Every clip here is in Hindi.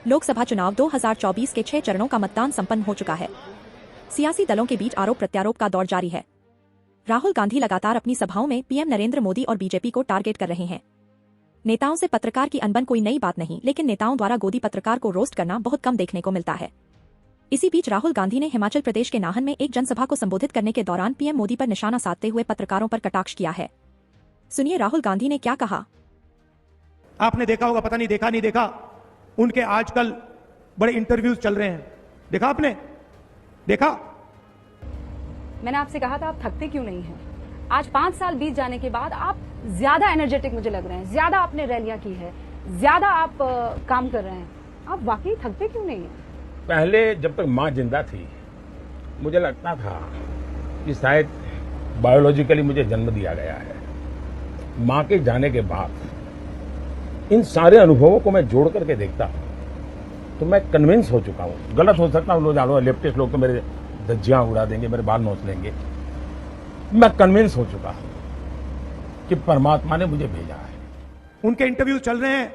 लोकसभा चुनाव 2024 के 6 चरणों का मतदान संपन्न हो चुका है। सियासी दलों के बीच आरोप प्रत्यारोप का दौर जारी है। राहुल गांधी लगातार अपनी सभाओं में पीएम नरेंद्र मोदी और बीजेपी को टारगेट कर रहे हैं। नेताओं से पत्रकार की अनबन कोई नई बात नहीं, लेकिन नेताओं द्वारा गोदी पत्रकार को रोस्ट करना बहुत कम देखने को मिलता है। इसी बीच राहुल गांधी ने हिमाचल प्रदेश के नाहन में एक जनसभा को संबोधित करने के दौरान पीएम मोदी पर निशाना साधते हुए पत्रकारों पर कटाक्ष किया है। सुनिए राहुल गांधी ने क्या कहा। आपने देखा होगा, पता नहीं देखा नहीं देखा, उनके आजकल बड़े इंटरव्यूज चल रहे हैं। देखा आपने? देखा? मैंने आपसे कहा था आप थकते क्यों नहीं हैं? आज 5 साल बीत जाने के बाद आप ज्यादा एनर्जेटिक मुझे लग रहे हैं, ज्यादा आपने रैलियां की है, ज्यादा आप काम कर रहे हैं। आप वाकई थकते क्यों नहीं हैं? पहले जब तक माँ जिंदा थी मुझे लगता था कि शायद बायोलॉजिकली मुझे जन्म दिया गया है। माँ के जाने के बाद इन सारे अनुभवों को मैं जोड़ करके देखता हूँ तो मैं कन्विंस हो चुका हूँ। गलत हो सकता हूँ, लोग जानो लेफ्टिस्ट लोग तो मेरे धज्जियां उड़ा देंगे, मेरे बाल नोच लेंगे। मैं कन्विंस हो चुका हूँ कि परमात्मा ने मुझे भेजा है। उनके इंटरव्यू चल रहे हैं,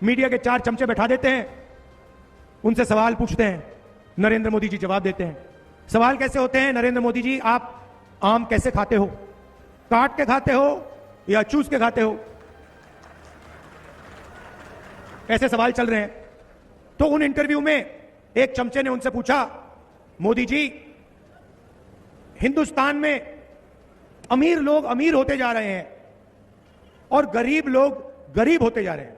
मीडिया के 4 चमचे बैठा देते हैं, उनसे सवाल पूछते हैं, नरेंद्र मोदी जी जवाब देते हैं। सवाल कैसे होते हैं? नरेंद्र मोदी जी, आप आम कैसे खाते हो? काट के खाते हो या चूस के खाते हो? ऐसे सवाल चल रहे हैं। तो उन इंटरव्यू में एक चमचे ने उनसे पूछा, मोदी जी, हिंदुस्तान में अमीर लोग अमीर होते जा रहे हैं और गरीब लोग गरीब होते जा रहे हैं,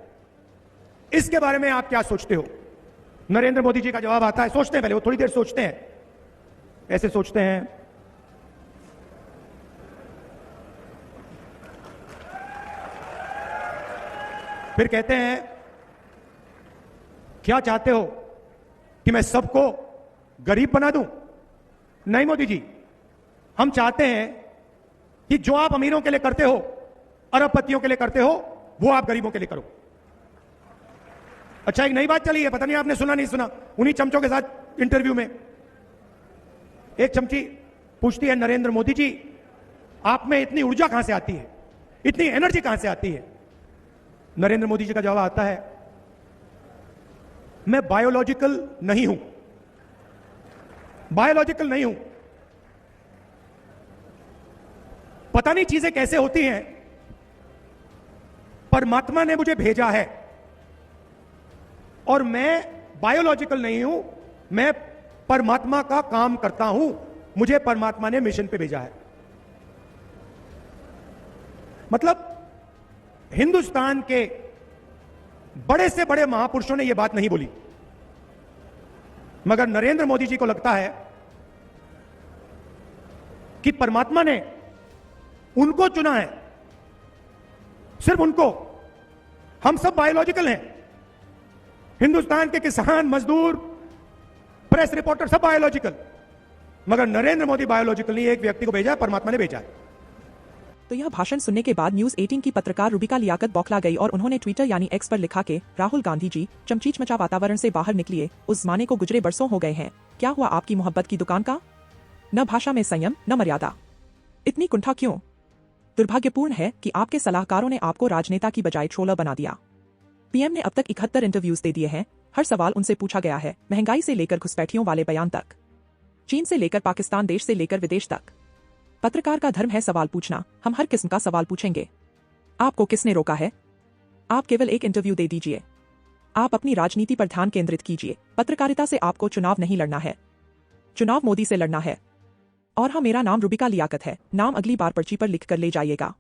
इसके बारे में आप क्या सोचते हो? नरेंद्र मोदी जी का जवाब आता है, सोचते हैं पहले, वो थोड़ी देर सोचते हैं, ऐसे सोचते हैं, फिर कहते हैं, क्या चाहते हो कि मैं सबको गरीब बना दूं? नहीं मोदी जी, हम चाहते हैं कि जो आप अमीरों के लिए करते हो, अरबपतियों के लिए करते हो, वो आप गरीबों के लिए करो। अच्छा, एक नई बात चली है, पता नहीं आपने सुना नहीं सुना, उन्हीं चमचों के साथ इंटरव्यू में एक चमची पूछती है, नरेंद्र मोदी जी, आप में इतनी ऊर्जा कहां से आती है, इतनी एनर्जी कहां से आती है? नरेंद्र मोदी जी का जवाब आता है, मैं बायोलॉजिकल नहीं हूं, बायोलॉजिकल नहीं हूं। पता नहीं चीजें कैसे होती हैं, परमात्मा ने मुझे भेजा है और मैं बायोलॉजिकल नहीं हूं, मैं परमात्मा का काम करता हूं, मुझे परमात्मा ने मिशन पे भेजा है। मतलब हिंदुस्तान के बड़े से बड़े महापुरुषों ने यह बात नहीं बोली, मगर नरेंद्र मोदी जी को लगता है कि परमात्मा ने उनको चुना है, सिर्फ उनको। हम सब बायोलॉजिकल हैं, हिंदुस्तान के किसान, मजदूर, प्रेस रिपोर्टर सब बायोलॉजिकल, मगर नरेंद्र मोदी बायोलॉजिकल नहीं, एक व्यक्ति को भेजा है, परमात्मा ने भेजा है। तो यह भाषण सुनने के बाद न्यूज 18 की पत्रकार रुबिका लियाकत बौखला गई और उन्होंने ट्विटर यानी एक्स पर लिखा कि राहुल गांधी जी, चमचीच मचा वातावरण से बाहर निकलिए, उस जमाने को गुजरे बरसों हो गए हैं। क्या हुआ आपकी मोहब्बत की दुकान का? न भाषा में संयम, न मर्यादा, इतनी कुंठा क्यों? दुर्भाग्यपूर्ण है कि आपके सलाहकारों ने आपको राजनेता की बजाय ट्रोलर बना दिया। पीएम ने अब तक 71 इंटरव्यूज दे दिए हैं। हर सवाल उनसे पूछा गया है, महंगाई से लेकर घुसपैठियों वाले बयान तक, चीन से लेकर पाकिस्तान देश से लेकर विदेश तक। पत्रकार का धर्म है सवाल पूछना, हम हर किस्म का सवाल पूछेंगे। आपको किसने रोका है? आप केवल एक इंटरव्यू दे दीजिए। आप अपनी राजनीति पर ध्यान केंद्रित कीजिए। पत्रकारिता से आपको चुनाव नहीं लड़ना है, चुनाव मोदी से लड़ना है। और हाँ, मेरा नाम रुबिका लियाकत है। नाम अगली बार पर्ची पर लिख कर ले जाइएगा।